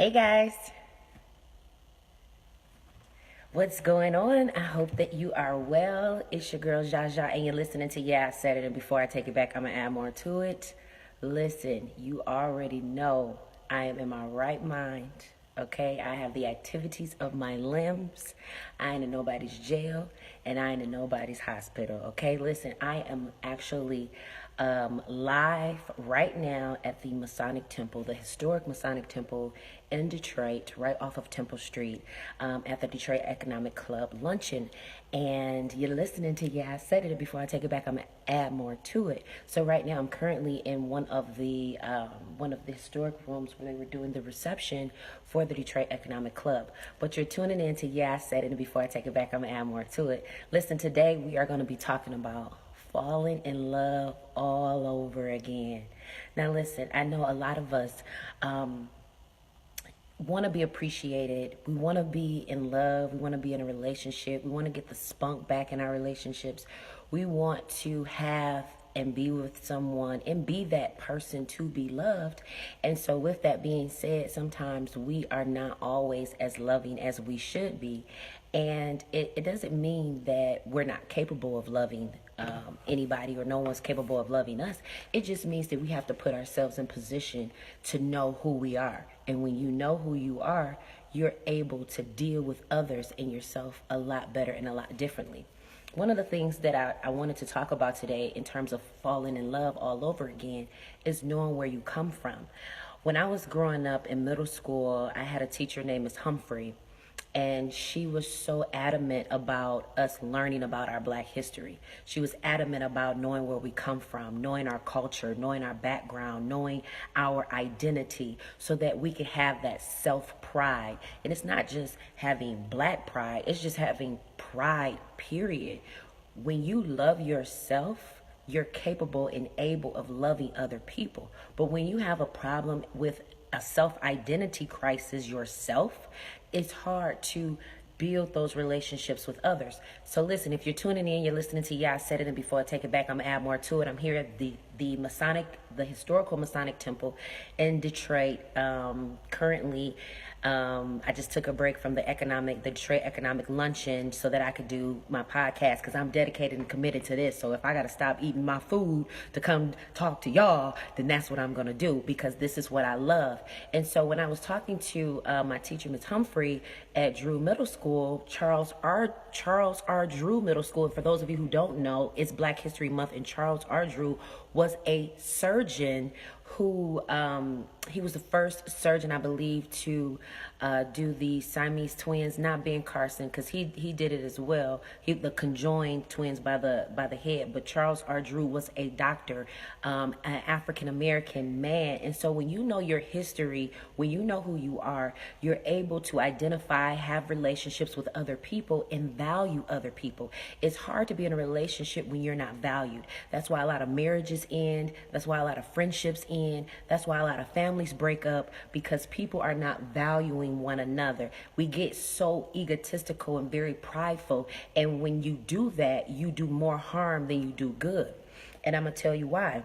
Hey guys, what's going on? I hope that you are well. It's your girl Jaja, and you're listening to Yeah I Said It. And before I take it back, I'm gonna add more to it. Listen, you already know I am in my right mind. Okay, I have the activities of my limbs. I ain't in nobody's jail, and I ain't in nobody's hospital. Okay, listen, I am actually live right now at the Masonic Temple, the historic Masonic Temple in Detroit, right off of Temple Street, at the Detroit Economic Club luncheon. And you're listening to Yeah I Said It. Before I take it back, I'm gonna add more to it. So right now, I'm currently in one of the historic rooms where they were doing the reception for the Detroit Economic Club. But you're tuning in to Yeah I Said It. And before I take it back, I'm gonna add more to it. Listen, today we are going to be talking about falling in love all over again. Now, listen, I know a lot of us want to be appreciated. We want to be in love. We want to be in a relationship. We want to get the spunk back in our relationships. We want to have and be with someone and be that person to be loved. And so with that being said, sometimes we are not always as loving as we should be. And it doesn't mean that we're not capable of loving anybody, or no one's capable of loving us. It just means that we have to put ourselves in position to know who we are. And when you know who you are, you're able to deal with others and yourself a lot better and a lot differently. One of the things that I wanted to talk about today in terms of falling in love all over again is knowing where you come from. When I was growing up in middle school, I had a teacher named Miss Humphrey, and she was so adamant about us learning about our Black history. She was adamant about knowing where we come from, knowing our culture, knowing our background, knowing our identity, so that we could have that self-pride. And it's not just having Black pride, it's just having pride, period. When you love yourself, you're capable and able of loving other people. But when you have a problem with a self-identity crisis yourself, it's hard to build those relationships with others. So listen, if you're tuning in, you're listening to Yeah I Said It, and before I take it back, I'm gonna add more to it. I'm here at the historical Masonic Temple in Detroit. Currently, I just took a break from the Detroit Economic Luncheon so that I could do my podcast, because I'm dedicated and committed to this. So if I got to stop eating my food to come talk to y'all, then that's what I'm going to do, because this is what I love. And so when I was talking to my teacher, Ms. Humphrey, at Drew Middle School, Charles R. Drew Middle School, and for those of you who don't know, it's Black History Month, and Charles R. Drew was a surgeon who he was the first surgeon, I believe, to do the Siamese twins, not Ben Carson, because he did it as well. The conjoined twins by the head. But Charles R. Drew was a doctor, an African American man, and so when you know your history, when you know who you are, you're able to identify, have relationships with other people, and value other people. It's hard to be in a relationship when you're not valued. That's why a lot of marriages end. That's why a lot of friendships end. That's why a lot of families break up, because people are not valuing one another. We get so egotistical and very prideful, and when you do that, you do more harm than you do good. And I'm gonna tell you why.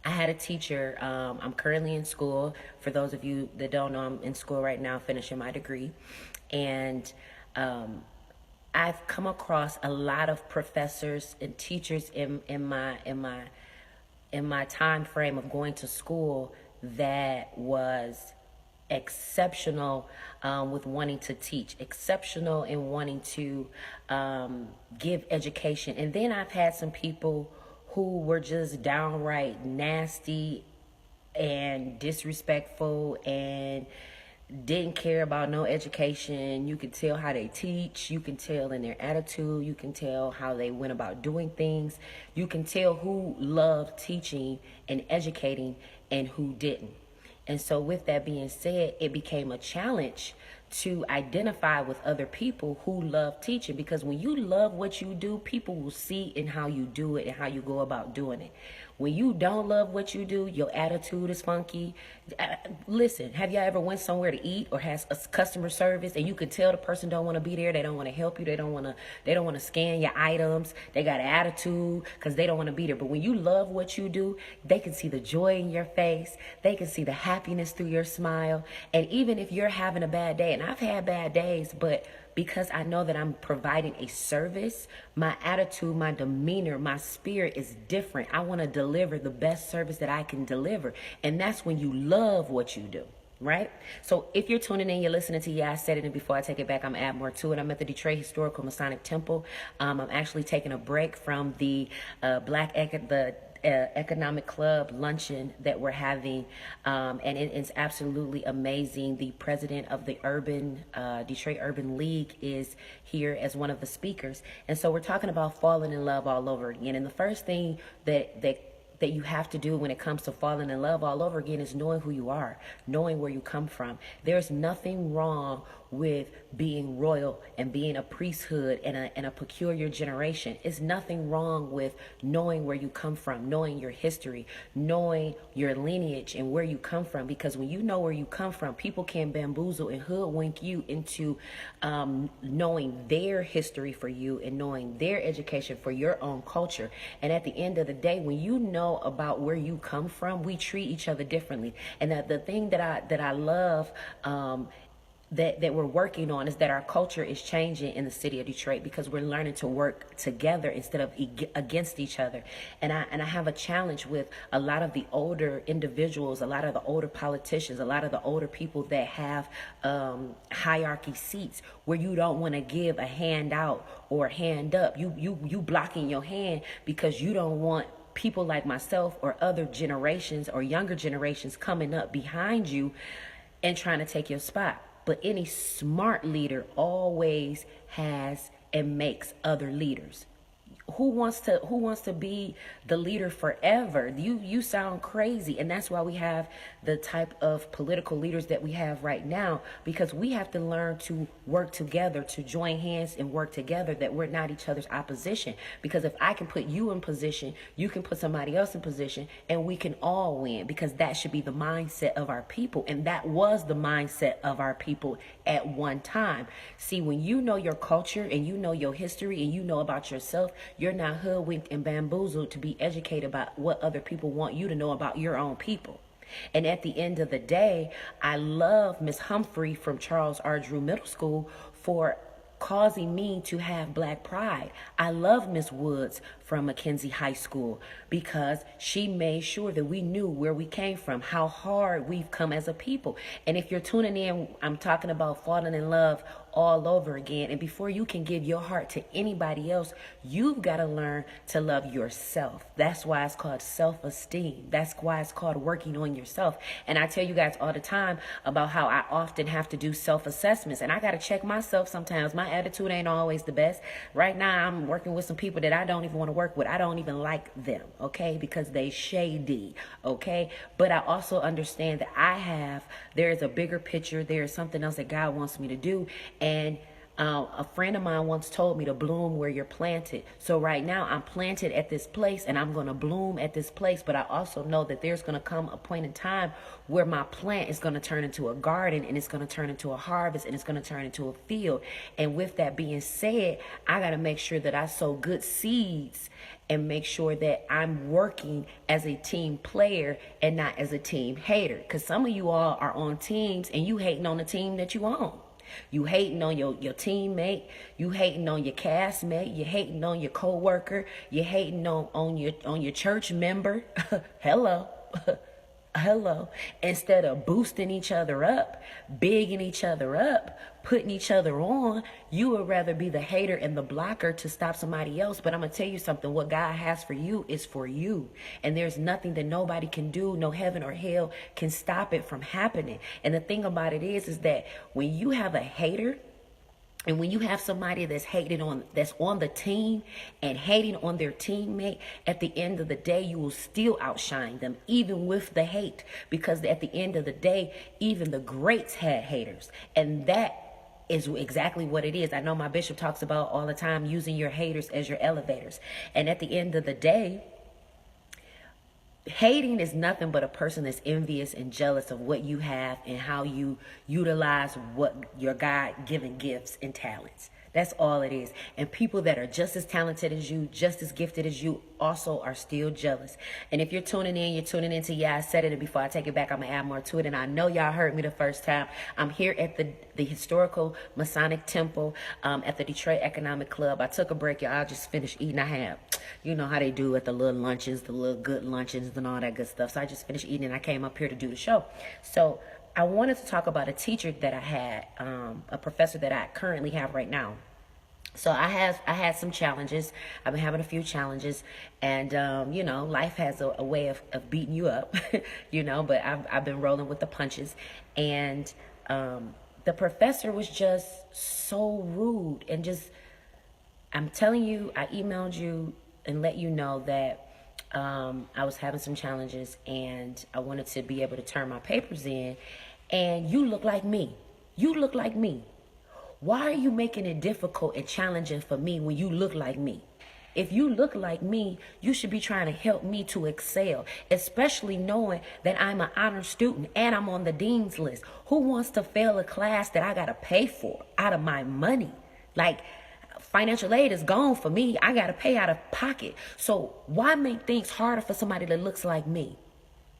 I had a teacher. I'm currently in school. For those of you that don't know, I'm in school right now, finishing my degree, and I've come across a lot of professors and teachers in my time frame of going to school that was exceptional with wanting to teach, exceptional in wanting to give education. And then I've had some people who were just downright nasty and disrespectful and didn't care about no education. You can tell how they teach. You can tell in their attitude. You can tell how they went about doing things. You can tell who loved teaching and educating and who didn't. And so with that being said, it became a challenge to identify with other people who love teaching, because when you love what you do, people will see in how you do it and how you go about doing it. When you don't love what you do, your attitude is funky. Listen, have y'all ever went somewhere to eat or has a customer service and you could tell the person don't want to be there, they don't want to help you, they don't want to scan your items, they got an attitude because they don't want to be there. But when you love what you do, they can see the joy in your face, they can see the happiness through your smile. And even if you're having a bad day, and I've had bad days, but because I know that I'm providing a service, my attitude, my demeanor, my spirit is different. I want to deliver the best service that I can deliver. And that's when you love what you do, right? So if you're tuning in, you're listening to I Said It, and before I take it back, I'm gonna add more to it. I'm at the Detroit Historical Masonic Temple. I'm actually taking a break from the Economic Club luncheon that we're having, and it is absolutely amazing. The president of the Detroit Urban League is here as one of the speakers, and so we're talking about falling in love all over again. And the first thing that you have to do when it comes to falling in love all over again is knowing who you are, knowing where you come from. There's nothing wrong with being royal and being a priesthood and a peculiar generation. It's nothing wrong with knowing where you come from, knowing your history, knowing your lineage and where you come from. Because when you know where you come from, people can bamboozle and hoodwink you into knowing their history for you and knowing their education for your own culture. And at the end of the day, when you know about where you come from, we treat each other differently. And the thing that I love that we're working on is that our culture is changing in the city of Detroit, because we're learning to work together instead of against each other. And I have a challenge with a lot of the older individuals, a lot of the older politicians, a lot of the older people that have hierarchy seats, where you don't want to give a hand out or a hand up. You blocking your hand because you don't want people like myself or other generations or younger generations coming up behind you and trying to take your spot. But any smart leader always has and makes other leaders. Who wants to be the leader forever? You sound crazy. And that's why we have the type of political leaders that we have right now, because we have to learn to work together, to join hands and work together, that we're not each other's opposition. Because if I can put you in position, you can put somebody else in position, and we can all win, because that should be the mindset of our people. And that was the mindset of our people at one time. See, when you know your culture and you know your history and you know about yourself, you're not hoodwinked and bamboozled to be educated about what other people want you to know about your own people. And at the end of the day, I love Miss Humphrey from Charles R. Drew Middle School for causing me to have Black pride. I love Miss Woods from Mackenzie High School, because she made sure that we knew where we came from, how hard we've come as a people. And if you're tuning in, I'm talking about falling in love all over again. And before you can give your heart to anybody else, you've got to learn to love yourself. That's why it's called self-esteem. That's why it's called working on yourself. And I tell you guys all the time about how I often have to do self-assessments, and I got to check myself sometimes. My attitude ain't always the best. Right now, I'm working with some people that I don't even want to work with. I don't even like them, okay, because they shady, okay? But I also understand that there is a bigger picture. There is something else that God wants me to do. And a friend of mine once told me to bloom where you're planted. So right now I'm planted at this place and I'm going to bloom at this place. But I also know that there's going to come a point in time where my plant is going to turn into a garden, and it's going to turn into a harvest, and it's going to turn into a field. And with that being said, I got to make sure that I sow good seeds and make sure that I'm working as a team player and not as a team hater. Because some of you all are on teams and you hating on the team that you own. You hating on your teammate, you hating on your castmate, you hating on your coworker, you hating on your church member. Hello. Hello. Instead of boosting each other up, bigging each other up, putting each other on, you would rather be the hater and the blocker to stop somebody else. But I'm going to tell you something. What God has for you is for you. And there's nothing that nobody can do, no heaven or hell can stop it from happening. And the thing about it is that when you have a hater, and when you have somebody that's on the team and hating on their teammate, at the end of the day, you will still outshine them, even with the hate. Because at the end of the day, even the greats had haters. And that is exactly what it is. I know my bishop talks about all the time using your haters as your elevators. And at the end of the day, hating is nothing but a person that's envious and jealous of what you have and how you utilize what your God-given gifts and talents. That's all it is. And people that are just as talented as you, just as gifted as you, also are still jealous. And if you're tuning in, you're tuning into, I said it, and before I take it back, I'm going to add more to it. And I know y'all heard me the first time. I'm here at the historical Masonic Temple at the Detroit Economic Club. I took a break, y'all. I just finished eating. I had, you know how they do at the little lunches, the little good luncheons and all that good stuff. So I just finished eating, and I came up here to do the show. So I wanted to talk about a teacher that I had, a professor that I currently have right now. So I had some challenges. I've been having a few challenges, and you know, life has a way of beating you up, you know. But I've been rolling with the punches, and the professor was just so rude, and just, I'm telling you, I emailed you and let you know that I was having some challenges, and I wanted to be able to turn my papers in. And you look like me. You look like me. Why are you making it difficult and challenging for me when you look like me? If you look like me, you should be trying to help me to excel, especially knowing that I'm an honor student and I'm on the dean's list. Who wants to fail a class that I got to pay for out of my money? Like, financial aid is gone for me. I got to pay out of pocket. So why make things harder for somebody that looks like me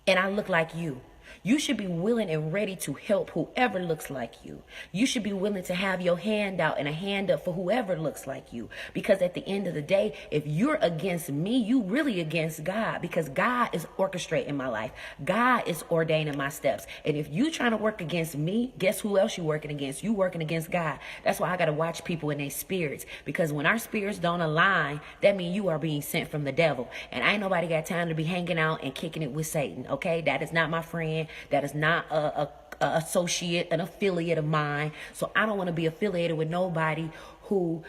and I look like you? You should be willing and ready to help whoever looks like you. You should be willing to have your hand out and a hand up for whoever looks like you. Because at the end of the day, if you're against me, you really against God, because God is orchestrating my life. God is ordaining my steps. And if you trying to work against me, guess who else you working against? You working against God. That's why I got to watch people in their spirits, because when our spirits don't align, that means you are being sent from the devil. And ain't nobody got time to be hanging out and kicking it with Satan. Okay, that is not my friend. That is not a associate, an affiliate of mine. So I don't want to be affiliated with nobody who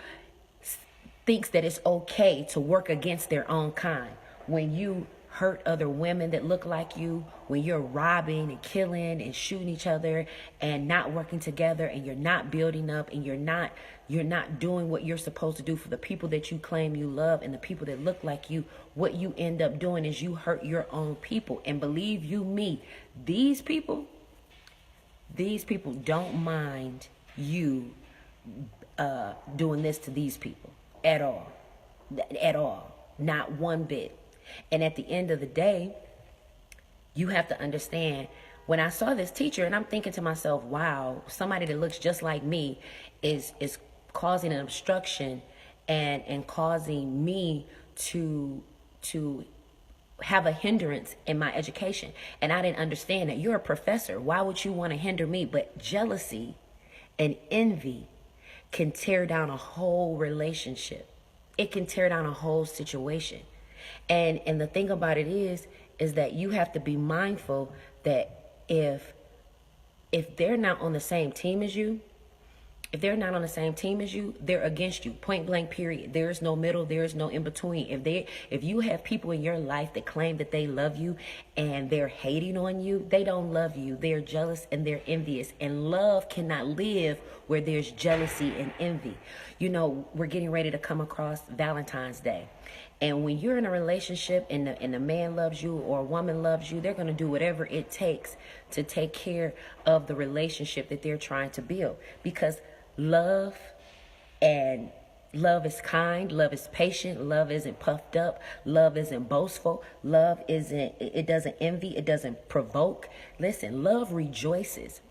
thinks that it's okay to work against their own kind. When you hurt other women that look like you, when you're robbing and killing and shooting each other and not working together, and you're not building up, and you're not doing what you're supposed to do for the people that you claim you love and the people that look like you, what you end up doing is you hurt your own people. And believe you me, these people don't mind you doing this to these people at all, not one bit. And at the end of the day, you have to understand, when I saw this teacher, and I'm thinking to myself, wow, somebody that looks just like me is causing an obstruction and causing me to have a hindrance in my education. And I didn't understand that. You're a professor. Why would you want to hinder me? But jealousy and envy can tear down a whole relationship. It can tear down a whole situation. And the thing about it is that you have to be mindful that if they're not on the same team as you, they're against you. Point blank, period. There is no middle. There is no in between. If you have people in your life that claim that they love you and they're hating on you, they don't love you. They're jealous and they're envious. And love cannot live where there's jealousy and envy. You know, we're getting ready to come across Valentine's Day. And when you're in a relationship and the man loves you or a woman loves you, they're going to do whatever it takes to take care of the relationship that they're trying to build. Because love is kind, love is patient, love isn't puffed up, love isn't boastful, it doesn't envy, it doesn't provoke. Listen, love rejoices.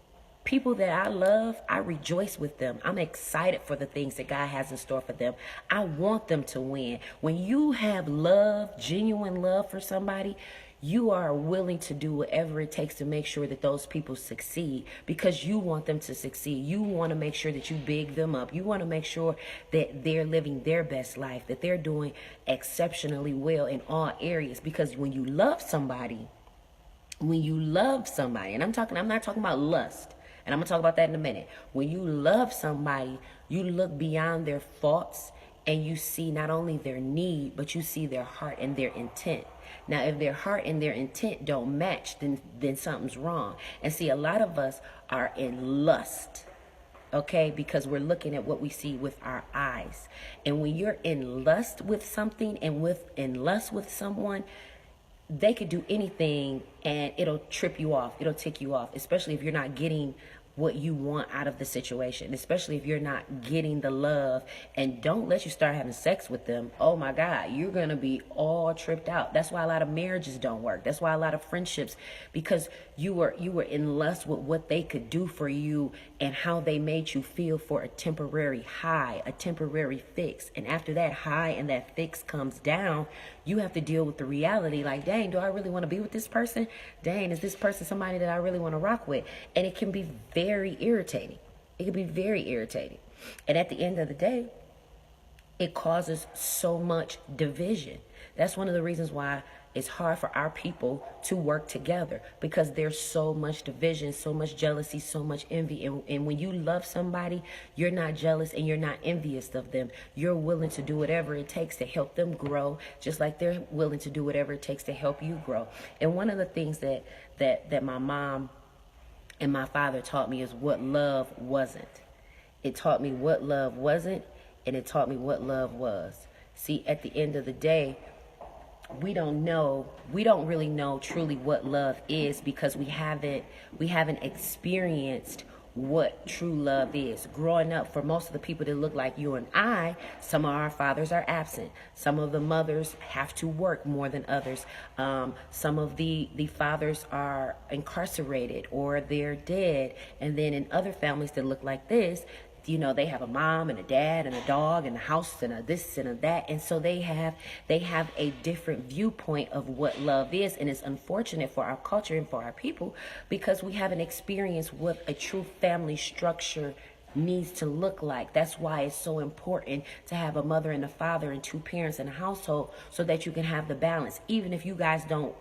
People that I love, I rejoice with them. I'm excited for the things that God has in store for them. I want them to win. When you have love, genuine love for somebody, you are willing to do whatever it takes to make sure that those people succeed, because you want them to succeed. You want to make sure that you big them up. You want to make sure that they're living their best life, that they're doing exceptionally well in all areas. Because when you love somebody, and I'm not talking about lust, and I'm going to talk about that in a minute. When you love somebody, you look beyond their faults and you see not only their need, but you see their heart and their intent. Now, if their heart and their intent don't match, then something's wrong. And see, a lot of us are in lust. okay? Because we're looking at what we see with our eyes. And when you're in lust with something and in lust with someone, they could do anything and it'll trip you off. It'll tick you off, especially if you're not getting what you want out of the situation, especially if you're not getting the love. And don't let you start having sex with them. Oh my God, you're going to be all tripped out. That's why a lot of marriages don't work. That's why a lot of friendships, because you were in lust with what they could do for you and how they made you feel for a temporary high, a temporary fix. And after that high and that fix comes down, you have to deal with the reality like, dang, do I really want to be with this person? Dang, is this person somebody that I really want to rock with? And it can be very irritating. It can be very irritating. And at the end of the day, it causes so much division. That's one of the reasons why it's hard for our people to work together, because there's so much division, so much jealousy, so much envy. And when you love somebody, you're not jealous and you're not envious of them. You're willing to do whatever it takes to help them grow, just like they're willing to do whatever it takes to help you grow. And one of the things that my mom and my father taught me is what love wasn't. It taught me what love wasn't, and it taught me what love was. See, at the end of the day, we don't really know truly what love is, because we haven't experienced what true love is. Growing up, for most of the people that look like you and I, some of our fathers are absent. Some of the mothers have to work more than others. Some of the fathers are incarcerated or they're dead. And then in other families that look like this, you know, they have a mom and a dad and a dog and a house and a this and a that. And so they have a different viewpoint of what love is. And it's unfortunate for our culture and for our people, because we haven't experienced what a true family structure needs to look like. That's why it's so important to have a mother and a father and two parents in a household, so that you can have the balance. Even if you guys don't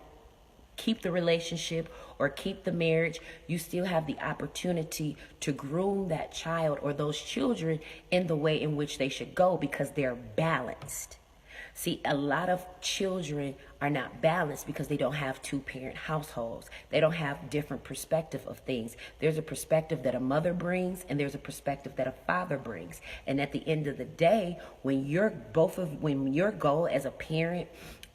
keep the relationship or keep the marriage, you still have the opportunity to groom that child or those children in the way in which they should go, because they're balanced. See, a lot of children are not balanced because they don't have two-parent households. They don't have different perspective of things. There's a perspective that a mother brings, and there's a perspective that a father brings. And at the end of the day, when your goal as a parent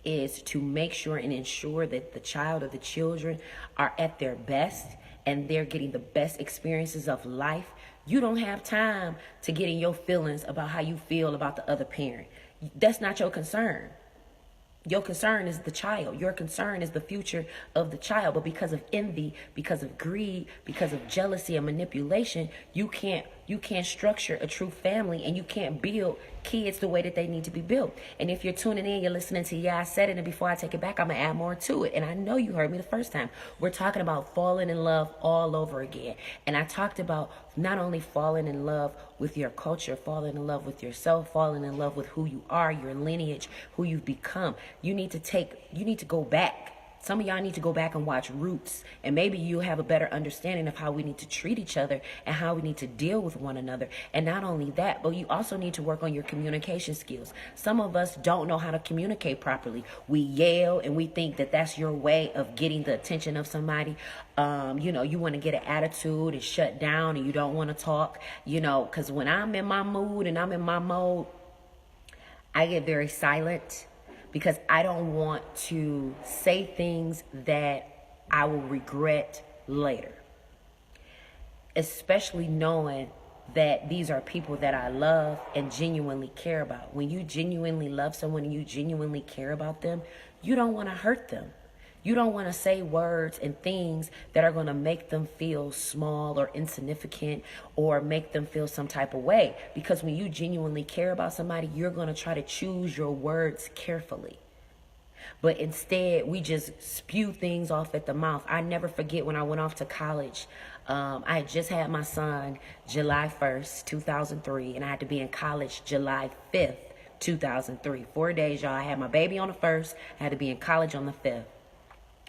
is to make sure and ensure that the child or the children are at their best and they're getting the best experiences of life, you don't have time to get in your feelings about how you feel about the other parent. That's not your concern. Your concern is the child. Your concern is the future of the child. But because of envy, because of greed, because of jealousy and manipulation, you can't structure a true family, and you can't build kids the way that they need to be built. And if you're tuning in, you're listening to I Said It, and before I take it back, I'm going to add more to it. And I know you heard me the first time. We're talking about falling in love all over again. And I talked about not only falling in love with your culture, falling in love with yourself, falling in love with who you are, your lineage, who you've become. You need to go back. Some of y'all need to go back and watch Roots, and maybe you'll have a better understanding of how we need to treat each other and how we need to deal with one another. And not only that, but you also need to work on your communication skills. Some of us don't know how to communicate properly. We yell, and we think that that's your way of getting the attention of somebody. You want to get an attitude and shut down, and you don't want to talk, because when I'm in my mood and I'm in my mode, I get very silent, because I don't want to say things that I will regret later. Especially knowing that these are people that I love and genuinely care about. When you genuinely love someone and you genuinely care about them, you don't want to hurt them. You don't want to say words and things that are going to make them feel small or insignificant or make them feel some type of way. Because when you genuinely care about somebody, you're going to try to choose your words carefully. But instead, we just spew things off at the mouth. I never forget when I went off to college. I had just had my son July 1st, 2003, and I had to be in college July 5th, 2003. 4 days, y'all. I had my baby on the 1st. I had to be in college on the 5th.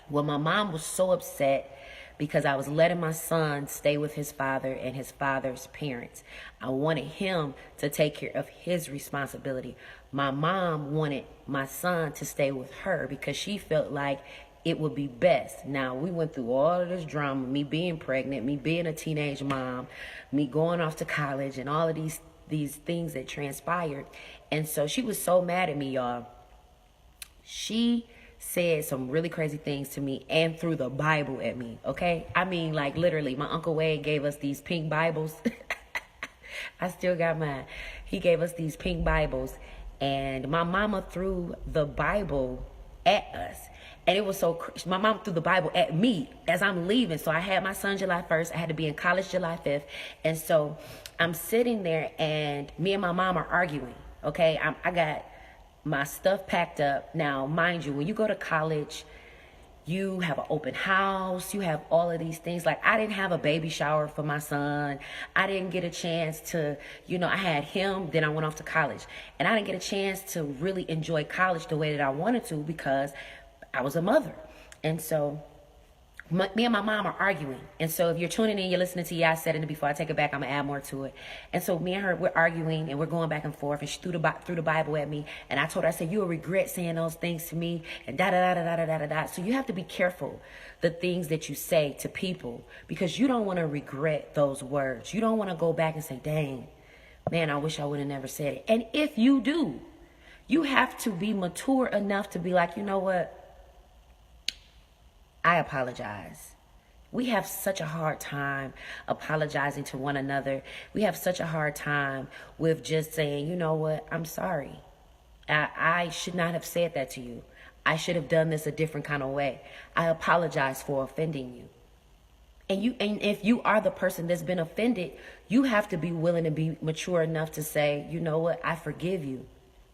Well, my mom was so upset because I was letting my son stay with his father and his father's parents. I wanted him to take care of his responsibility. My mom wanted my son to stay with her because she felt like it would be best. Now, we went through all of this drama, me being pregnant, me being a teenage mom, me going off to college, and all of these things that transpired. And so she was so mad at me, y'all. She said some really crazy things to me and through the Bible at me, okay? I mean, like, literally, my Uncle Wade gave us these pink Bibles. I still got mine. He gave us these pink Bibles, and my mama threw the Bible at us. And it was so, my mom threw the Bible at me as I'm leaving. So I had my son July 1st. I had to be in college July 5th. And so I'm sitting there, and me and my mom are arguing, okay? I got my stuff packed up. Now, mind you, when you go to college, you have an open house, you have all of these things. Like, I didn't have a baby shower for my son. I didn't get a chance to, I had him, then I went off to college. And I didn't get a chance to really enjoy college the way that I wanted to because I was a mother. And so me and my mom are arguing. And so if you're tuning in, you're listening to, I said it before, I take it back, I'm going to add more to it. And so me and her, we're arguing, and we're going back and forth, and she threw the Bible at me. And I told her, I said, you'll regret saying those things to me, and da-da-da-da-da-da-da-da. So you have to be careful the things that you say to people, because you don't want to regret those words. You don't want to go back and say, dang, man, I wish I would have never said it. And if you do, you have to be mature enough to be like, you know what? I apologize. We have such a hard time apologizing to one another. We have such a hard time with just saying, you know what, I'm sorry. I should not have said that to you. I should have done this a different kind of way. I apologize for offending you. And if you are the person that's been offended, you have to be willing to be mature enough to say, you know what, I forgive you.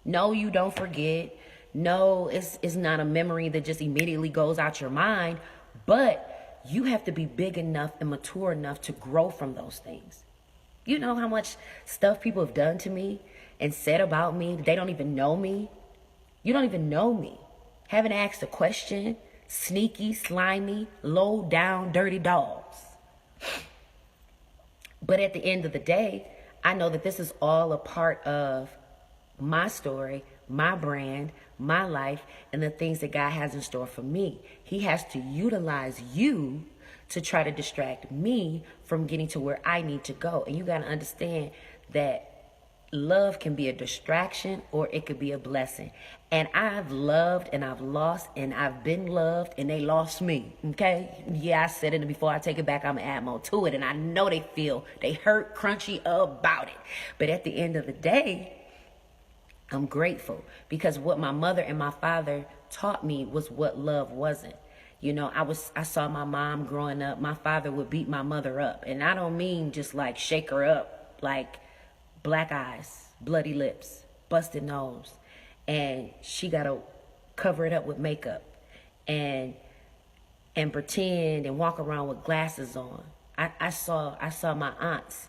No, you don't forget. No, it's not a memory that just immediately goes out your mind, but you have to be big enough and mature enough to grow from those things. You know how much stuff people have done to me and said about me? They don't even know me. You don't even know me. Haven't asked a question. Sneaky, slimy, low down, dirty dogs. But at the end of the day, I know that this is all a part of my story, my brand, my life, and the things that God has in store for me. He has to utilize you to try to distract me from getting to where I need to go. And you got to understand that love can be a distraction or it could be a blessing. And I've loved and I've lost and I've been loved and they lost me. Okay? Yeah, I said it before. I take it back. I'm going to add more to it. And I know they hurt crunchy about it. But at the end of the day, I'm grateful because what my mother and my father taught me was what love wasn't. I saw my mom growing up. My father would beat my mother up. And I don't mean just like shake her up, like black eyes, bloody lips, busted nose. And she got to cover it up with makeup and pretend and walk around with glasses on. I saw my aunts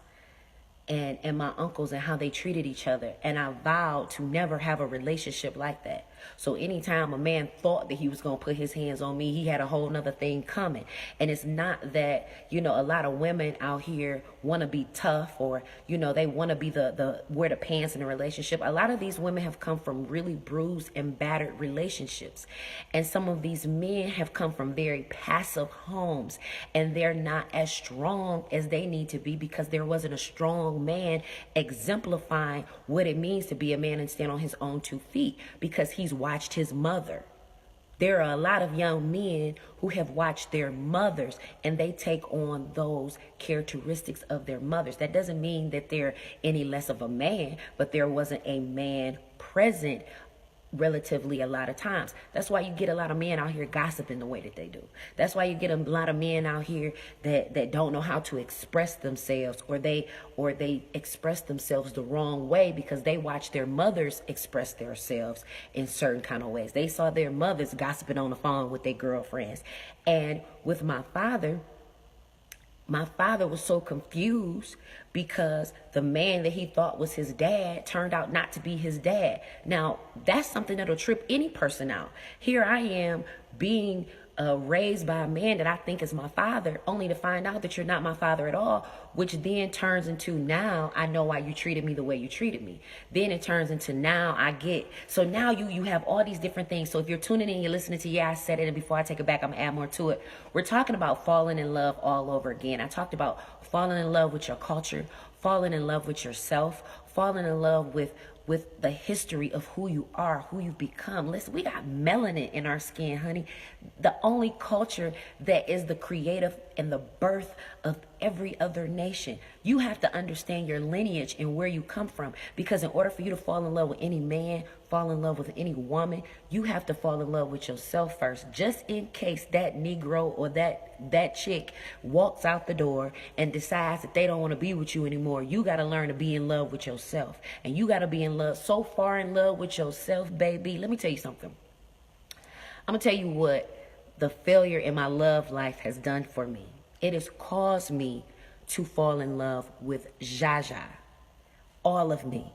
and my uncles and how they treated each other. And I vowed to never have a relationship like that. So anytime a man thought that he was going to put his hands on me, he had a whole nother thing coming. And it's not that, a lot of women out here want to be tough or, they want to be the wear the pants in a relationship. A lot of these women have come from really bruised and battered relationships. And some of these men have come from very passive homes and they're not as strong as they need to be because there wasn't a strong man exemplifying what it means to be a man and stand on his own 2 feet because he's watched his mother. There are a lot of young men who have watched their mothers and they take on those characteristics of their mothers. That doesn't mean that they're any less of a man, but there wasn't a man present relatively a lot of times. That's why you get a lot of men out here gossiping the way that they do. That's why you get a lot of men out here that don't know how to express themselves or they express themselves the wrong way because they watch their mothers express themselves in certain kind of ways. They saw their mothers gossiping on the phone with their girlfriends. And with my father was so confused because the man that he thought was his dad turned out not to be his dad. Now, that's something that'll trip any person out. Here I am being raised by a man that I think is my father, only to find out that you're not my father at all, which then turns into, now I know why you treated me the way you treated me. Then it turns into, now I get. So now you have all these different things. So if you're tuning in, you're listening to, yeah, I said it, and before I take it back, I'm gonna add more to it. We're talking about falling in love all over again. I talked about falling in love with your culture, falling in love with yourself, falling in love with the history of who you are, who you've become. Listen, we got melanin in our skin, honey. The only culture that is the creative and the birth of every other nation. You have to understand your lineage and where you come from, because in order for you to fall in love with any man, fall in love with any woman, you have to fall in love with yourself first, just in case that Negro or that chick walks out the door and decides that they don't want to be with you anymore. You got to learn to be in love with yourself, and you got to be in love, so far in love with yourself, baby. Let me tell you something. I'm gonna tell you what the failure in my love life has done for me. It has caused me to fall in love with Jaja. All of me.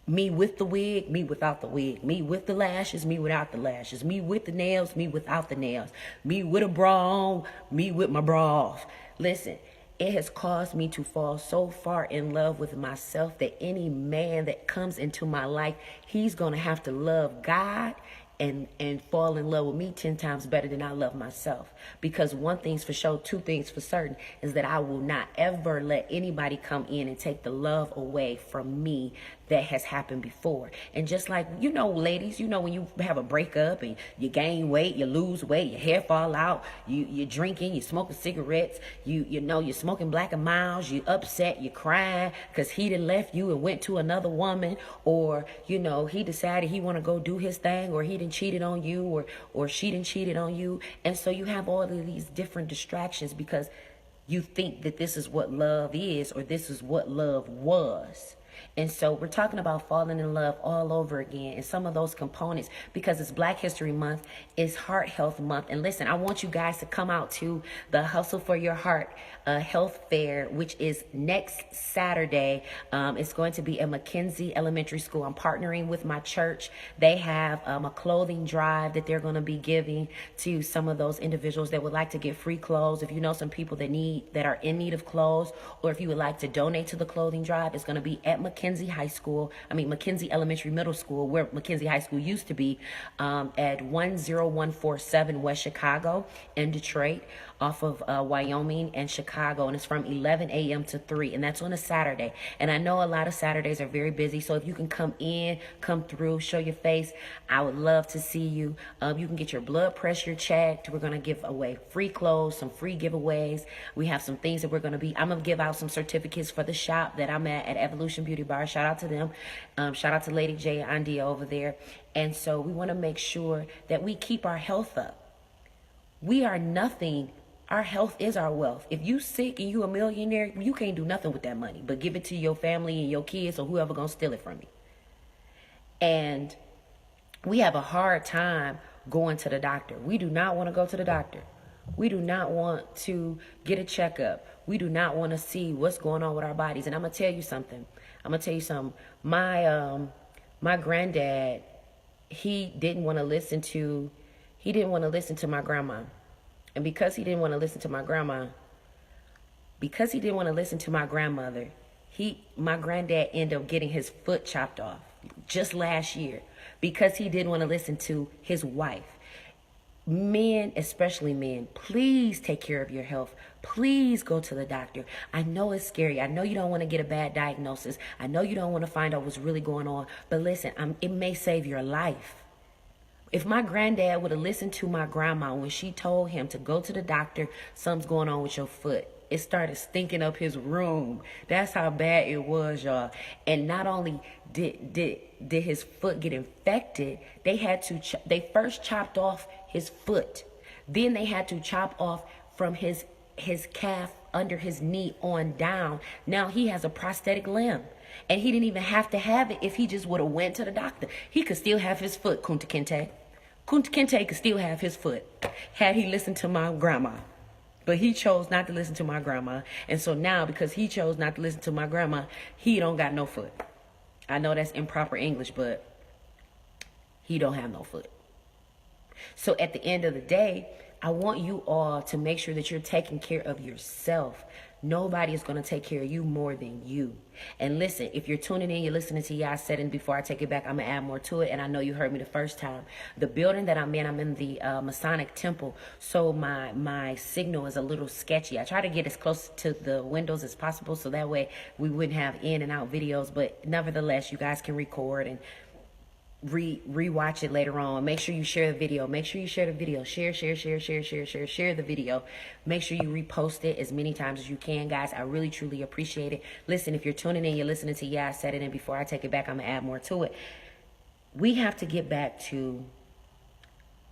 Me with the wig, me without the wig. Me with the lashes, me without the lashes. Me with the nails, me without the nails. Me with a bra on, me with my bra off. Listen, it has caused me to fall so far in love with myself that any man that comes into my life, he's going to have to love God and fall in love with me 10 times better than I love myself. Because one thing's for sure, two things for certain, is that I will not ever let anybody come in and take the love away from me that has happened before. And just like, ladies, when you have a breakup and you gain weight, you lose weight, your hair fall out, you're drinking, you're smoking cigarettes, you're smoking Black and Milds, you're upset, you're crying because he done left you and went to another woman, or, he decided he want to go do his thing, or he done cheated on you, or she done cheated on you. And so you have all of these different distractions because you think that this is what love is, or this is what love was. And so we're talking about falling in love all over again, and some of those components, because it's Black History Month, it's Heart Health Month. And listen, I want you guys to come out to the Hustle for Your Heart Health Fair, which is next Saturday. It's going to be at McKenzie Elementary School. I'm partnering with my church. They have a clothing drive that they're going to be giving to some of those individuals that would like to get free clothes. If you know some people that are in need of clothes, or if you would like to donate to the clothing drive, it's going to be at McKenzie Elementary Middle School, where McKenzie High School used to be, at 10147 West Chicago in Detroit, off of Wyoming and Chicago, and it's from 11 a.m. to 3, and that's on a Saturday. And I know a lot of Saturdays are very busy, so if you can come through, show your face, I would love to see you. You can get your blood pressure checked. We're going to give away free clothes, some free giveaways. We have some things that I'm going to give out some certificates for the shop that I'm at Evolution Beauty Bar. Shout out to them. Shout out to Lady J Andia over there. And so we want to make sure that we keep our health up. We are nothing. Our health is our wealth. If you sick and you a millionaire, you can't do nothing with that money but give it to your family and your kids or whoever gonna steal it from you. And we have a hard time going to the doctor. We do not want to go to the doctor. We do not want to get a checkup. We do not want to see what's going on with our bodies. And I'm gonna tell you something. My granddad, he didn't want to listen to my grandma. And because he didn't want to listen to my grandma, because he didn't want to listen to my grandmother, my granddad ended up getting his foot chopped off just last year because he didn't want to listen to his wife. Men, especially men, please take care of your health. Please go to the doctor. I know it's scary. I know you don't want to get a bad diagnosis. I know you don't want to find out what's really going on. But listen, it may save your life. If my granddad would have listened to my grandma when she told him to go to the doctor, something's going on with your foot, it started stinking up his room. That's how bad it was, y'all. And not only did his foot get infected, they first chopped off his foot. Then they had to chop off from his calf under his knee on down. Now he has a prosthetic limb. And he didn't even have to have it if he just would have went to the doctor. He could still have his foot, Kunta Kinte. Kunta Kinte could still have his foot had he listened to my grandma. But he chose not to listen to my grandma. And so now, because he chose not to listen to my grandma, he don't got no foot. I know that's improper English, but he don't have no foot. So at the end of the day, I want you all to make sure that you're taking care of yourself. Nobody is going to take care of you more than you. And listen, if you're tuning in, you're listening to Yah said, and before I take it back, I'm going to add more to it. And I know you heard me the first time. The building that I'm in the Masonic Temple. So my signal is a little sketchy. I try to get as close to the windows as possible so that way we wouldn't have in and out videos. But nevertheless, you guys can record and rewatch it later on. Make sure you share the video. Make sure you share the video. Share the video. Make sure you repost it as many times as you can, guys. I really truly appreciate it. Listen, if you're tuning in, you're listening to I Said It, and before I take it back, I'm gonna add more to it. We have to get back to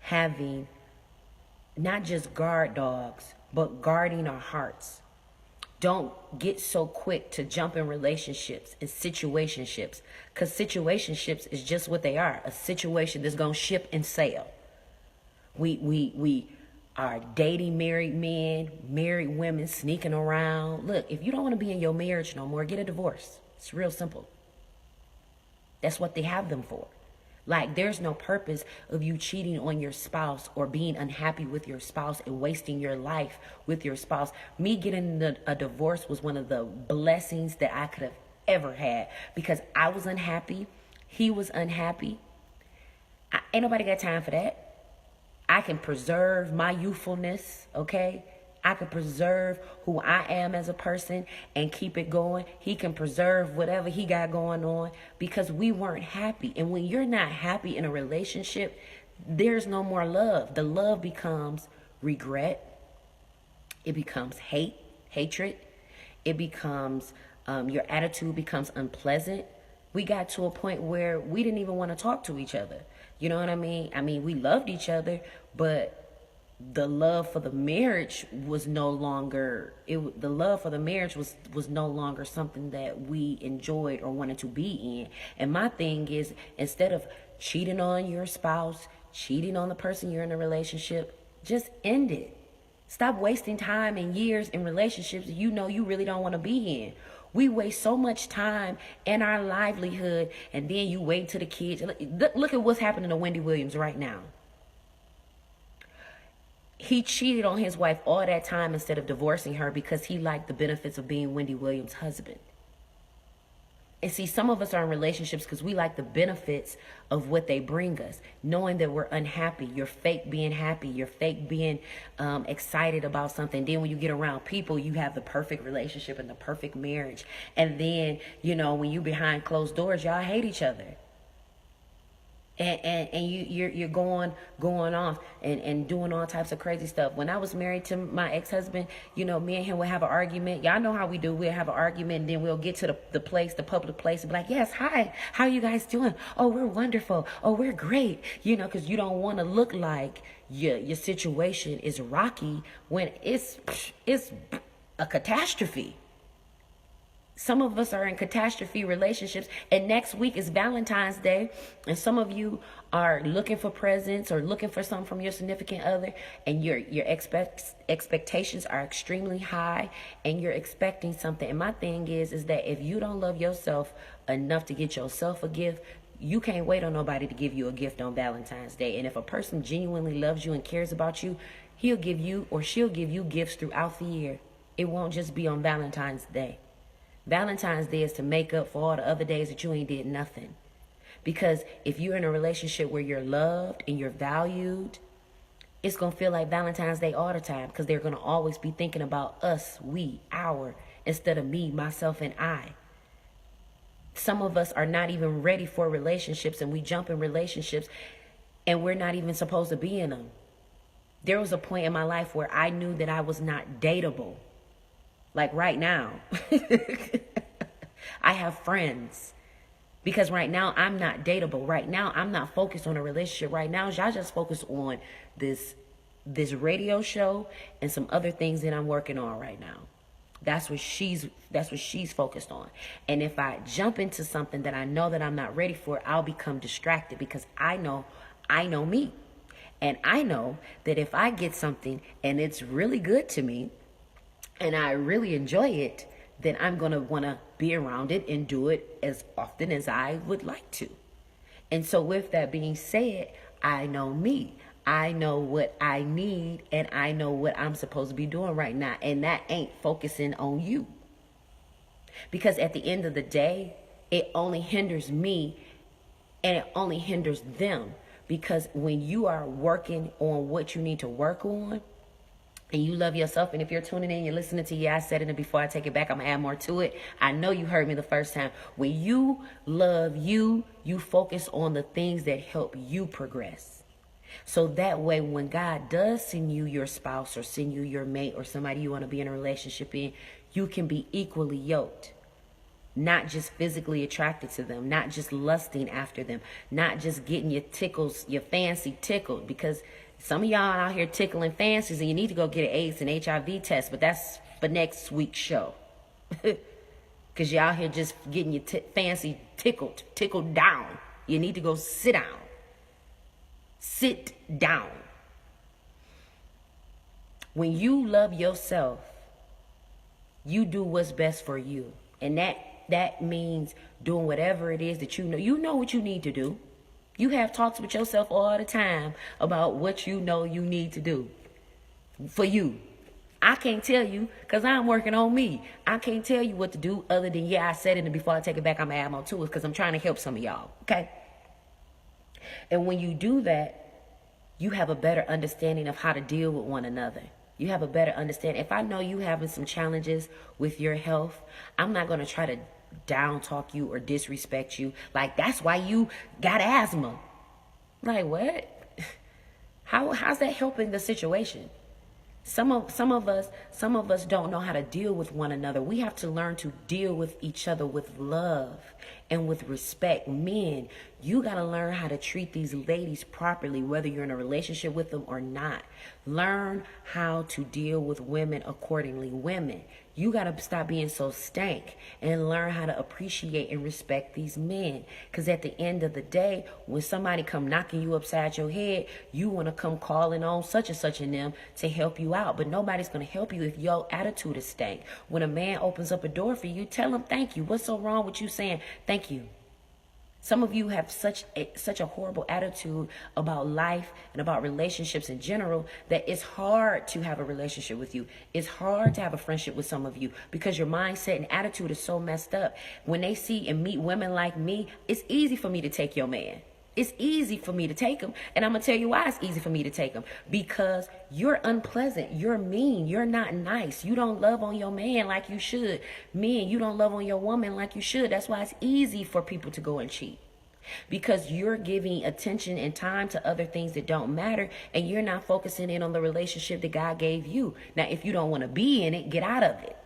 having not just guard dogs, but guarding our hearts. Don't get so quick to jump in relationships and situationships, because situationships is just what they are, a situation that's going to ship and sail. We are dating married men, married women, sneaking around. Look, if you don't want to be in your marriage no more, get a divorce. It's real simple. That's what they have them for. Like, there's no purpose of you cheating on your spouse or being unhappy with your spouse and wasting your life with your spouse. Me getting a divorce was one of the blessings that I could have ever had, because I was unhappy. He was unhappy. Ain't nobody got time for that. I can preserve my youthfulness, okay? I can preserve who I am as a person and keep it going. He can preserve whatever he got going on, because we weren't happy. And when you're not happy in a relationship, there's no more love. The love becomes regret. It becomes hatred. It becomes, your attitude becomes unpleasant. We got to a point where we didn't even want to talk to each other. You know what I mean? I mean, we loved each other, but the love for the marriage was no longer was no longer something that we enjoyed or wanted to be in. And my thing is, instead of cheating on your spouse, cheating on the person you're in a relationship, just end it. Stop wasting time and years in relationships you know you really don't want to be in. We waste so much time and our livelihood, and then you wait till the kids. Look at what's happening to Wendy Williams right now. He cheated on his wife all that time instead of divorcing her because he liked the benefits of being Wendy Williams' husband. And see, some of us are in relationships because we like the benefits of what they bring us, knowing that we're unhappy. You're fake being happy. You're fake being excited about something. Then when you get around people, you have the perfect relationship and the perfect marriage. And then, you know, when you behind closed doors, y'all hate each other. And you're going off and doing all types of crazy stuff. When I was married to my ex-husband, you know, me and him would have an argument. Y'all know how we do. We'll have an argument, and then we'll get to the public place, and be like, yes, hi, how are you guys doing? Oh, we're wonderful. Oh, we're great. You know, because you don't want to look like your situation is rocky when it's a catastrophe. Some of us are in catastrophe relationships, and next week is Valentine's Day, and some of you are looking for presents or looking for something from your significant other, and your expectations are extremely high, and you're expecting something. And my thing is that if you don't love yourself enough to get yourself a gift, you can't wait on nobody to give you a gift on Valentine's Day. And if a person genuinely loves you and cares about you, he'll give you or she'll give you gifts throughout the year. It won't just be on Valentine's Day. Valentine's Day is to make up for all the other days that you ain't did nothing. Because if you're in a relationship where you're loved and you're valued, it's going to feel like Valentine's Day all the time, because they're going to always be thinking about us, we, our, instead of me, myself, and I. Some of us are not even ready for relationships, and we jump in relationships and we're not even supposed to be in them. There was a point in my life where I knew that I was not dateable. Like right now, I have friends, because right now I'm not dateable. Right now I'm not focused on a relationship. Right now, y'all just focus on this radio show and some other things that I'm working on right now. That's what she's focused on. And if I jump into something that I know that I'm not ready for, I'll become distracted, because I know me. And I know that if I get something and it's really good to me, and I really enjoy it, then I'm going to want to be around it and do it as often as I would like to. And so with that being said, I know me. I know what I need and I know what I'm supposed to be doing right now. And that ain't focusing on you. Because at the end of the day, it only hinders me and it only hinders them. Because when you are working on what you need to work on and you love yourself, and if you're tuning in, you're listening to, yeah, I said it, and before I take it back, I'm going to add more to it. I know you heard me the first time. When you love you, you focus on the things that help you progress. So that way, when God does send you your spouse or send you your mate or somebody you want to be in a relationship in, you can be equally yoked. Not just physically attracted to them, not just lusting after them, not just getting your tickles, your fancy tickled, because some of y'all out here tickling fancies and you need to go get an AIDS and HIV test, but that's for next week's show. Because y'all here just getting your fancy tickled down. You need to go sit down. Sit down. When you love yourself, you do what's best for you. And that means doing whatever it is that you know. You know what you need to do. You have talks with yourself all the time about what you know you need to do for you. I can't tell you because I'm working on me. I can't tell you what to do other than, yeah, I said it, and before I take it back, I'm going to add more to it because I'm trying to help some of y'all, okay? And when you do that, you have a better understanding of how to deal with one another. You have a better understanding. If I know you having some challenges with your health, I'm not going to try to down talk you or disrespect you. Like, that's why you got asthma. Like, what? How's that helping the situation? Some of us don't know how to deal with one another. We have to learn to deal with each other with love and with respect. Men, you got to learn how to treat these ladies properly, whether you're in a relationship with them or not. Learn how to deal with women accordingly. Women, you got to stop being so stank and learn how to appreciate and respect these men. Because at the end of the day, when somebody come knocking you upside your head, you want to come calling on such and such and them to help you out. But nobody's going to help you if your attitude is stank. When a man opens up a door for you, tell him thank you. What's so wrong with you saying thank you? Some of you have such a horrible attitude about life and about relationships in general that it's hard to have a relationship with you. It's hard to have a friendship with some of you because your mindset and attitude is so messed up. When they see and meet women like me, it's easy for me to take your man. It's easy for me to take him. And I'm going to tell you why it's easy for me to take him. Because you're unpleasant. You're mean. You're not nice. You don't love on your man like you should. Men, you don't love on your woman like you should. That's why it's easy for people to go and cheat. Because you're giving attention and time to other things that don't matter. And you're not focusing in on the relationship that God gave you. Now, if you don't want to be in it, get out of it.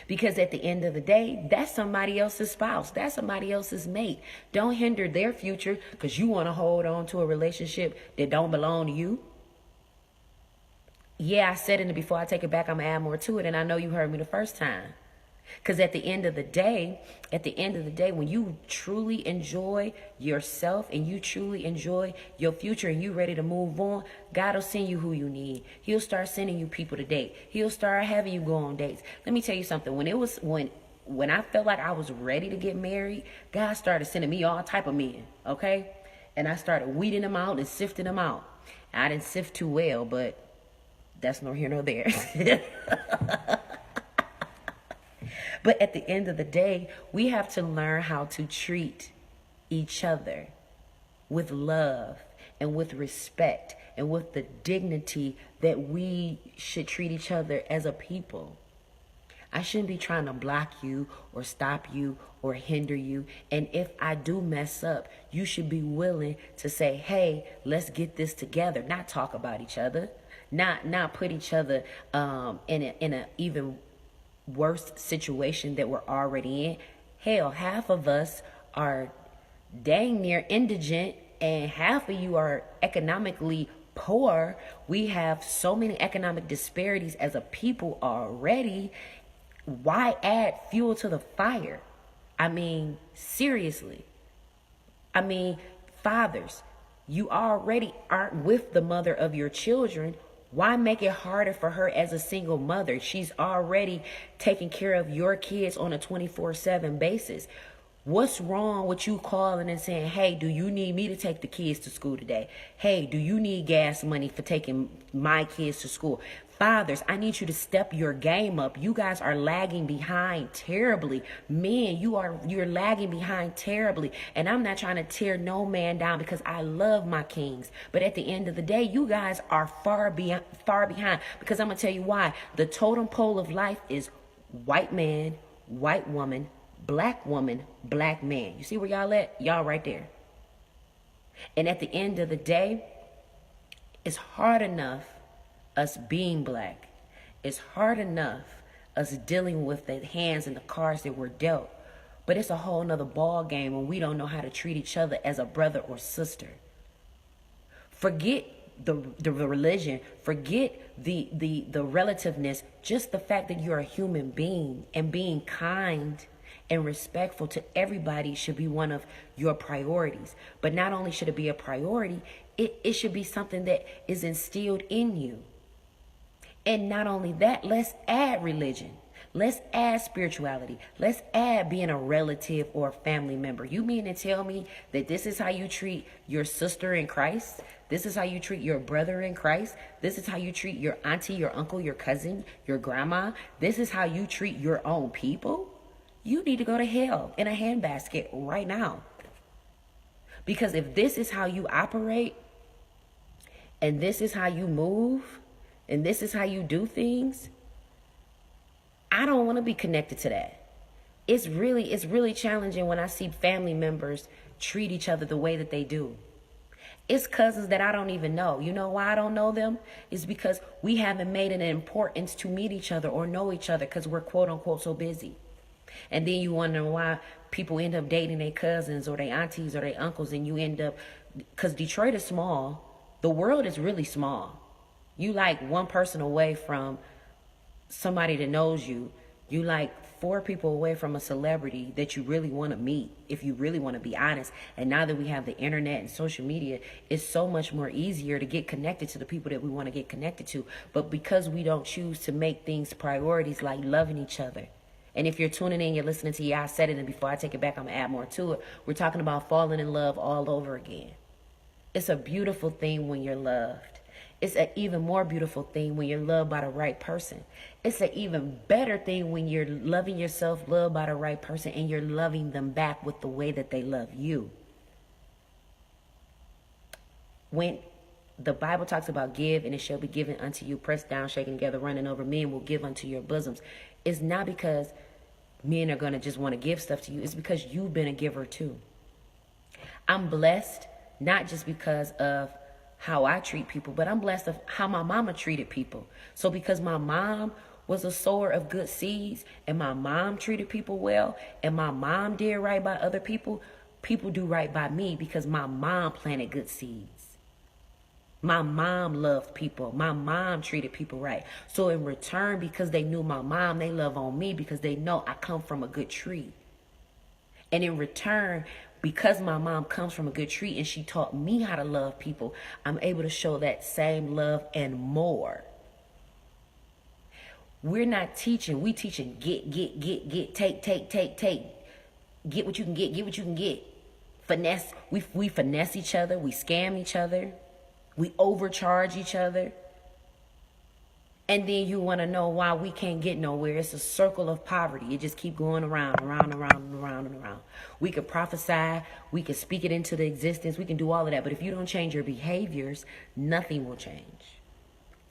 Because at the end of the day, that's somebody else's spouse. That's somebody else's mate. Don't hinder their future because you want to hold on to a relationship that don't belong to you. Yeah, I said it before I take it back, I'm going to add more to it. And I know you heard me the first time. Because at the end of the day, when you truly enjoy yourself and you truly enjoy your future and you ready to move on, God will send you who you need. He'll start sending you people to date. He'll start having you go on dates. Let me tell you something. When I felt like I was ready to get married, God started sending me all type of men, okay? And I started weeding them out and sifting them out. I didn't sift too well, but that's nor here nor there. But at the end of the day, we have to learn how to treat each other with love and with respect and with the dignity that we should treat each other as a people. I shouldn't be trying to block you or stop you or hinder you. And if I do mess up, you should be willing to say, hey, let's get this together. Not talk about each other. Not put each other in a even worse situation that we're already in. Hell, half of us are dang near indigent and half of you are economically poor. We have so many economic disparities as a people already. Why add fuel to the fire? I mean, seriously. I mean, fathers, you already aren't with the mother of your children. Why make it harder for her as a single mother? She's already taking care of your kids on a 24/7 basis. What's wrong with you calling and saying, hey, do you need me to take the kids to school today? Hey, do you need gas money for taking my kids to school? Fathers, I need you to step your game up. You guys are lagging behind terribly. Men, you're lagging behind terribly. And I'm not trying to tear no man down because I love my kings. But at the end of the day, you guys are far behind. Because I'm going to tell you why. The totem pole of life is white man, white woman, black woman, black man. You see where y'all at? Y'all right there. And at the end of the day, it's hard enough us being black. It's hard enough us dealing with the hands and the cards that we're dealt. But it's a whole nother ball game when we don't know how to treat each other as a brother or sister. Forget the religion, forget the relativeness, just the fact that you're a human being, and being kind and respectful to everybody should be one of your priorities. But not only should it be a priority, it should be something that is instilled in you. And not only that, let's add religion. Let's add spirituality. Let's add being a relative or a family member. You mean to tell me that this is how you treat your sister in Christ? This is how you treat your brother in Christ? This is how you treat your auntie, your uncle, your cousin, your grandma? This is how you treat your own people? You need to go to hell in a handbasket right now. Because if this is how you operate, and this is how you move, and this is how you do things, I don't want to be connected to that. It's really challenging when I see family members treat each other the way that they do. It's cousins that I don't even know. You know why I don't know them? It's because we haven't made it an importance to meet each other or know each other because we're quote unquote so busy. And then you wonder why people end up dating their cousins or their aunties or their uncles, and you end up, because Detroit is small. The world is really small. You like one person away from somebody that knows you. You like 4 people away from a celebrity that you really want to meet, if you really want to be honest. And now that we have the internet and social media, it's so much more easier to get connected to the people that we want to get connected to. But because we don't choose to make things priorities like loving each other. And if you're tuning in, you're listening to, I said it, and before I take it back, I'm going to add more to it. We're talking about falling in love all over again. It's a beautiful thing when you're loved. It's an even more beautiful thing when you're loved by the right person. It's an even better thing when you're loving yourself, loved by the right person, and you're loving them back with the way that they love you. When the Bible talks about give and it shall be given unto you, pressed down, shaken together, running over, men will give unto your bosoms. It's not because men are going to just want to give stuff to you. It's because you've been a giver too. I'm blessed, not just because of how I treat people, but I'm blessed of how my mama treated people. So because my mom was a sower of good seeds, and my mom treated people well, and my mom did right by other people, people do right by me because my mom planted good seeds. My mom loved people. My mom treated people right. So in return, because they knew my mom, they love on me because they know I come from a good tree. And in return, because my mom comes from a good tree and she taught me how to love people, I'm able to show that same love and more. We're not teaching. We teaching get, take. Get what you can get what you can get. Finesse. We finesse each other. We scam each other. We overcharge each other. And then you want to know why we can't get nowhere. It's a circle of poverty. It just keep going around. We could prophesy. We could speak it into the existence. We can do all of that. But if you don't change your behaviors, nothing will change.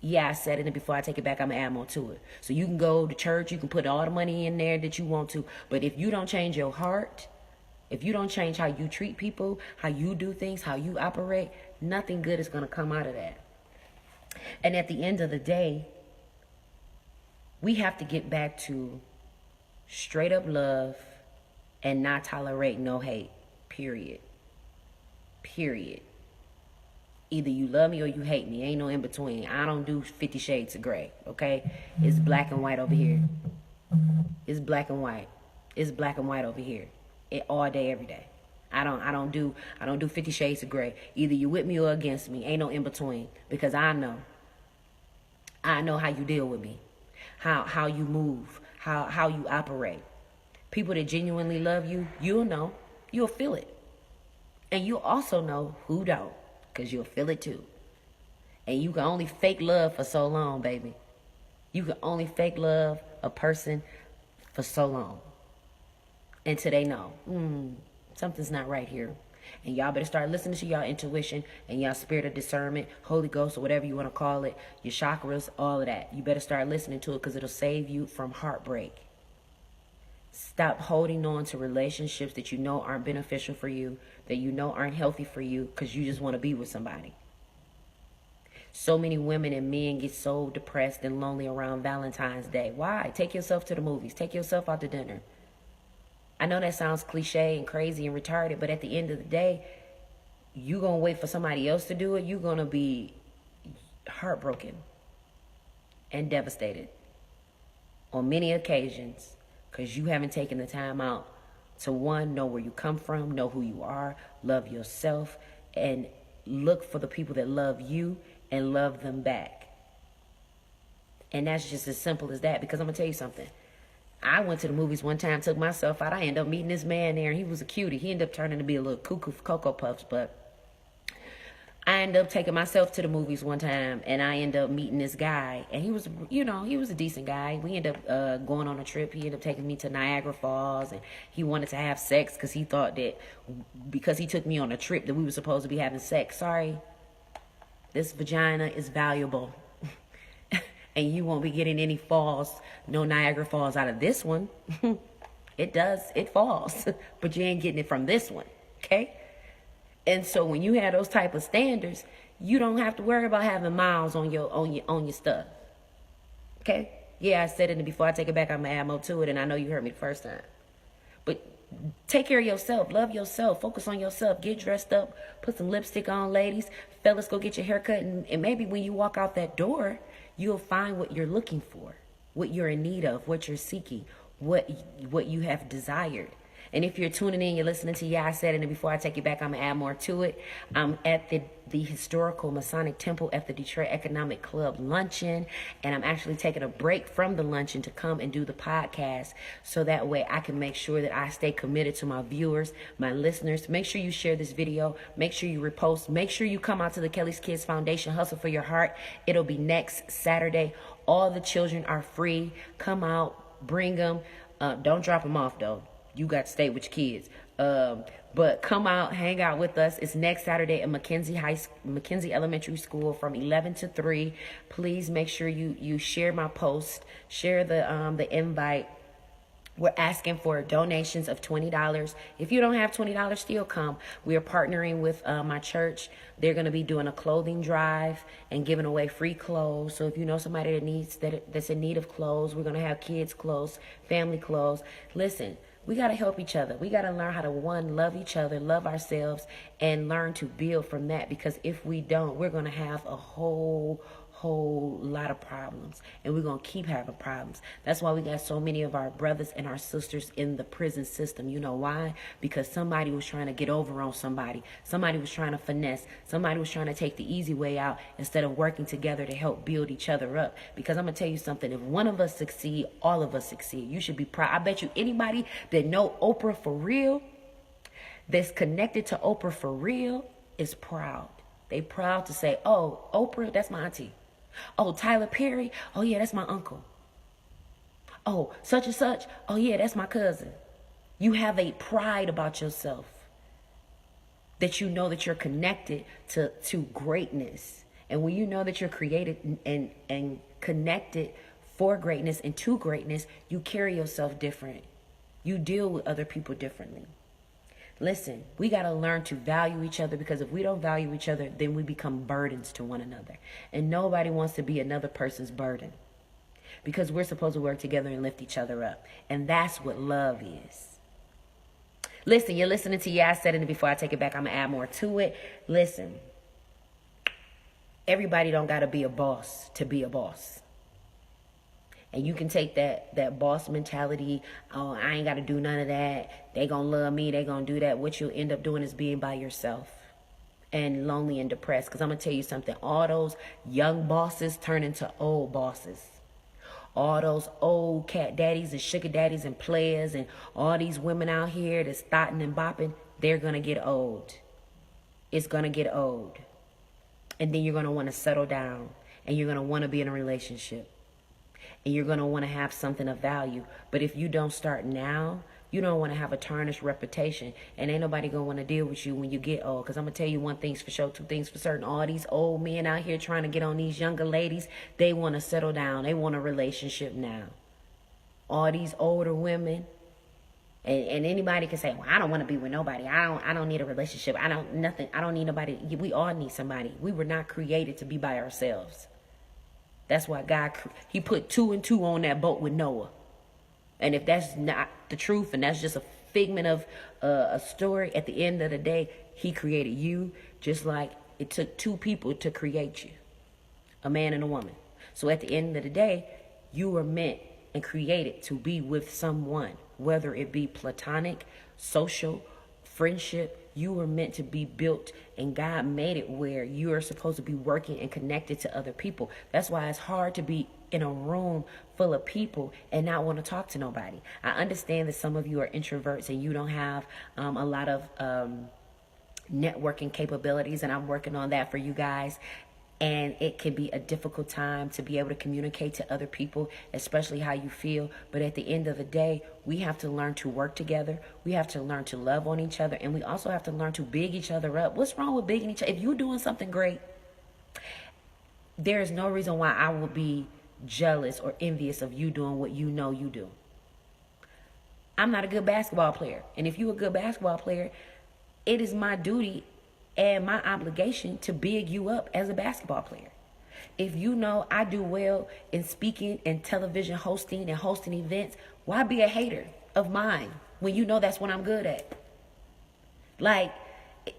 Yeah, I said it, and before I take it back, I'm going to add more to it. So you can go to church. You can put all the money in there that you want to. But if you don't change your heart, if you don't change how you treat people, how you do things, how you operate, nothing good is going to come out of that. And at the end of the day, we have to get back to straight up love and not tolerate no hate. Period. Either you love me or you hate me. Ain't no in between. I don't do 50 shades of gray, okay? It's black and white over here. It's black and white. It's black and white over here. All day, every day. I don't do 50 shades of gray. Either you with me or against me. Ain't no in between. Because I know how you deal with me. How you move, how you operate. People that genuinely love you, you'll know. You'll feel it. And you'll also know who don't, because you'll feel it too. And you can only fake love for so long, baby. You can only fake love a person for so long. Until they know, something's not right here. And y'all better start listening to y'all intuition and y'all spirit of discernment, Holy Ghost, or whatever you want to call it, your chakras, all of that. You better start listening to it because it'll save you from heartbreak. Stop holding on to relationships that you know aren't beneficial for you, that you know aren't healthy for you because you just want to be with somebody. So many women and men get so depressed and lonely around Valentine's Day. Why? Take yourself to the movies. Take yourself out to dinner. I know that sounds cliche and crazy and retarded, but at the end of the day, you going to wait for somebody else to do it. You're going to be heartbroken and devastated on many occasions because you haven't taken the time out to, one, know where you come from, know who you are, love yourself, and look for the people that love you and love them back. And that's just as simple as that, because I'm going to tell you something. I went to the movies one time, took myself out. I ended up meeting this man there, and he was a cutie. He ended up turning to be a little cuckoo for Cocoa Puffs, but I ended up taking myself to the movies one time, and I ended up meeting this guy, and he was, he was a decent guy. We ended up going on a trip. He ended up taking me to Niagara Falls, and he wanted to have sex because he thought that because he took me on a trip that we were supposed to be having sex. Sorry, this vagina is valuable. And you won't be getting any falls, no Niagara Falls out of this one. It falls. But you ain't getting it from this one, okay? And so when you have those type of standards, you don't have to worry about having miles on your stuff. Okay? Yeah, I said it before I take it back, I'm gonna add more to it, and I know you heard me the first time. But take care of yourself, love yourself, focus on yourself, get dressed up, put some lipstick on, ladies. Fellas, go get your hair cut, and maybe when you walk out that door, you'll find what you're looking for, what you're in need of, what you're seeking, what you have desired. And if you're tuning in, you're listening to I Said It, and before I take it back, I'm going to add more to it. I'm at the historical Masonic Temple at the Detroit Economic Club luncheon, and I'm actually taking a break from the luncheon to come and do the podcast, so that way I can make sure that I stay committed to my viewers, my listeners. Make sure you share this video. Make sure you repost. Make sure you come out to the Kelly's Kids Foundation Hustle for Your Heart. It'll be next Saturday. All the children are free. Come out, bring them. Don't drop them off, though. You got to stay with your kids. But come out, hang out with us. It's next Saturday at McKenzie Elementary School from 11 to 3. Please make sure you share my post, share the invite. We're asking for donations of $20. If you don't have $20, still come. We are partnering with my church. They're going to be doing a clothing drive and giving away free clothes. So if you know somebody that's in need of clothes, we're going to have kids' clothes, family clothes. Listen. We got to help each other. We got to learn how to, one, love each other, love ourselves, and learn to build from that. Because if we don't, we're going to have a whole lot of problems, and we're going to keep having problems. That's why we got so many of our brothers and our sisters in the prison system. You know why? Because somebody was trying to get over on somebody. Somebody was trying to finesse. Somebody was trying to take the easy way out instead of working together to help build each other up. Because I'm going to tell you something. If one of us succeed, all of us succeed. You should be proud. I bet you anybody that know Oprah for real, that's connected to Oprah for real, is proud. They proud to say, oh, Oprah, that's my auntie. Oh, Tyler Perry. Oh, yeah, that's my uncle. Oh, such and such. Oh, yeah, that's my cousin. You have a pride about yourself that you know that you're connected to greatness. And when you know that you're created and connected for greatness and to greatness, you carry yourself different. You deal with other people differently. Listen, we got to learn to value each other, because if we don't value each other, then we become burdens to one another. And nobody wants to be another person's burden, because we're supposed to work together and lift each other up. And that's what love is. Listen, you're listening to I Said It, and before I take it back, I'm going to add more to it. Listen, everybody don't got to be a boss to be a boss. And you can take that boss mentality, oh, I ain't got to do none of that. They going to love me. They going to do that. What you'll end up doing is being by yourself and lonely and depressed. Because I'm going to tell you something. All those young bosses turn into old bosses. All those old cat daddies and sugar daddies and players and all these women out here that's thotting and bopping, they're going to get old. It's going to get old. And then you're going to want to settle down. And you're going to want to be in a relationship. And you're going to want to have something of value. But if you don't start now, you don't want to have a tarnished reputation. And ain't nobody going to want to deal with you when you get old. Because I'm going to tell you one thing's for sure, two things for certain. All these old men out here trying to get on these younger ladies, they want to settle down. They want a relationship now. All these older women, and anybody can say, well, I don't want to be with nobody. I don't need a relationship. I don't need nobody. We all need somebody. We were not created to be by ourselves. That's why God, he put 2 and 2 on that boat with Noah. And if that's not the truth and that's just a figment of a story, at the end of the day, he created you just like it took 2 people to create you, a man and a woman. So at the end of the day, you were meant and created to be with someone, whether it be platonic, social, friendship. You were meant to be built, and God made it where you are supposed to be working and connected to other people. That's why it's hard to be in a room full of people and not want to talk to nobody. I understand that some of you are introverts and you don't have a lot of networking capabilities, and I'm working on that for you guys. And it can be a difficult time to be able to communicate to other people, especially how you feel. But at the end of the day, we have to learn to work together. We have to learn to love on each other. And we also have to learn to big each other up. What's wrong with bigging each other? If you're doing something great, there is no reason why I would be jealous or envious of you doing what you know you do. I'm not a good basketball player. And if you're a good basketball player, it is my duty and my obligation to big you up as a basketball player. If you know I do well in speaking and television hosting and hosting events, why be a hater of mine when you know that's what I'm good at? Like,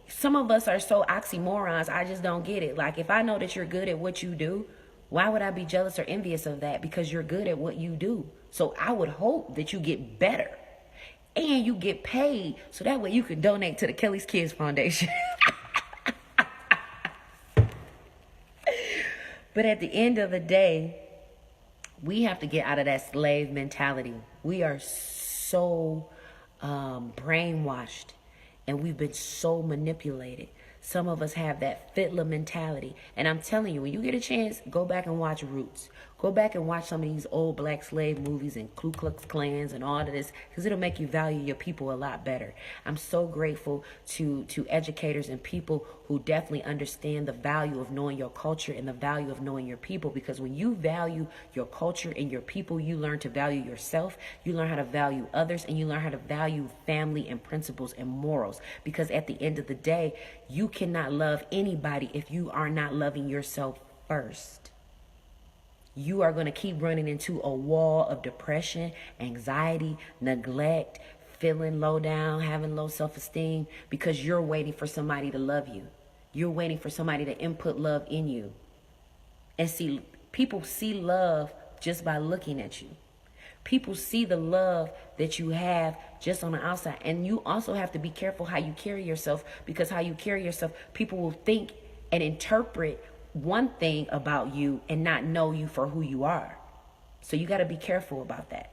some of us are so oxymorons, I just don't get it. Like, if I know that you're good at what you do, why would I be jealous or envious of that? Because you're good at what you do. So I would hope that you get better and you get paid so that way you can donate to the Kelly's Kids Foundation. But at the end of the day, we have to get out of that slave mentality. We are so brainwashed, and we've been so manipulated. Some of us have that fiddler mentality. And I'm telling you, when you get a chance, go back and watch Roots. Go back and watch some of these old black slave movies and Ku Klux Klans and all of this, because it'll make you value your people a lot better. I'm so grateful to educators and people who definitely understand the value of knowing your culture and the value of knowing your people, because when you value your culture and your people, you learn to value yourself, you learn how to value others, and you learn how to value family and principles and morals. Because at the end of the day, you cannot love anybody if you are not loving yourself first. You are going to keep running into a wall of depression, anxiety, neglect, feeling low down, having low self-esteem, because you're waiting for somebody to love you. You're waiting for somebody to input love in you. And see, people see love just by looking at you. People see the love that you have just on the outside. And you also have to be careful how you carry yourself, because how you carry yourself, people will think and interpret one thing about you and not know you for who you are. So you got to be careful about that.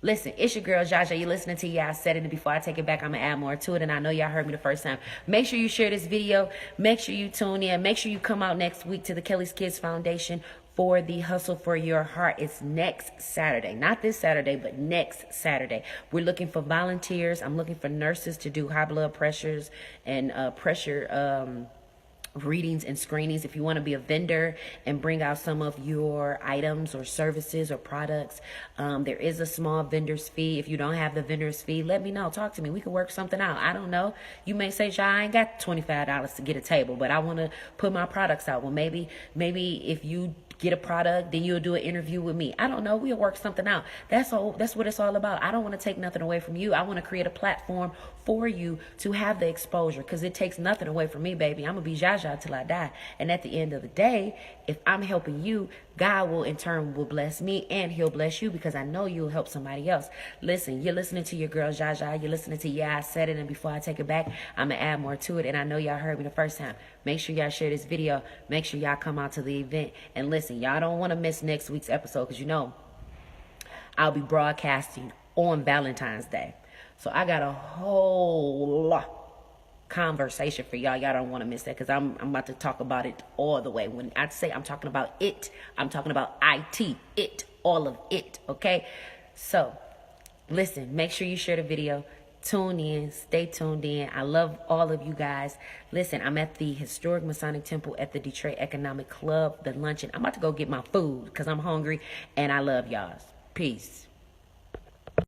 Listen, it's your girl, Jaja. You're listening to I Said It, and before I take it back, I'm going to add more to it. And I know y'all heard me the first time. Make sure you share this video. Make sure you tune in. Make sure you come out next week to the Kelly's Kids Foundation for the Hustle for Your Heart. It's next Saturday. Not this Saturday, but next Saturday. We're looking for volunteers. I'm looking for nurses to do high blood pressures and pressure readings and screenings. If you want to be a vendor and bring out some of your items or services or products, there is a small vendor's fee. If you don't have the vendor's fee, let me know. Talk to me. We can work something out. I don't know. You may say, I ain't got $25 to get a table, but I want to put my products out. Well, maybe if you get a product, then you'll do an interview with me. I don't know. We'll work something out. That's what it's all about. I don't want to take nothing away from you. I want to create a platform for you to have the exposure, because it takes nothing away from me, baby. I'm going to be Jaja till I die. And at the end of the day, if I'm helping you, God will in turn will bless me, and he'll bless you, because I know you'll help somebody else. Listen, you're listening to your girl Jaja. You're listening to I Said It, and before I take it back, I'm going to add more to it. And I know y'all heard me the first time. Make sure y'all share this video. Make sure y'all come out to the event. And listen, y'all don't want to miss next week's episode, because you know I'll be broadcasting on Valentine's Day. So I got a whole conversation for y'all. Y'all don't want to miss that, because I'm about to talk about it all the way. When I say I'm talking about it, I'm talking about it, all of it, okay? So listen, make sure you share the video. Tune in, stay tuned in. I love all of you guys. Listen, I'm at the Historic Masonic Temple at the Detroit Economic Club, the luncheon. I'm about to go get my food because I'm hungry, and I love y'all. Peace.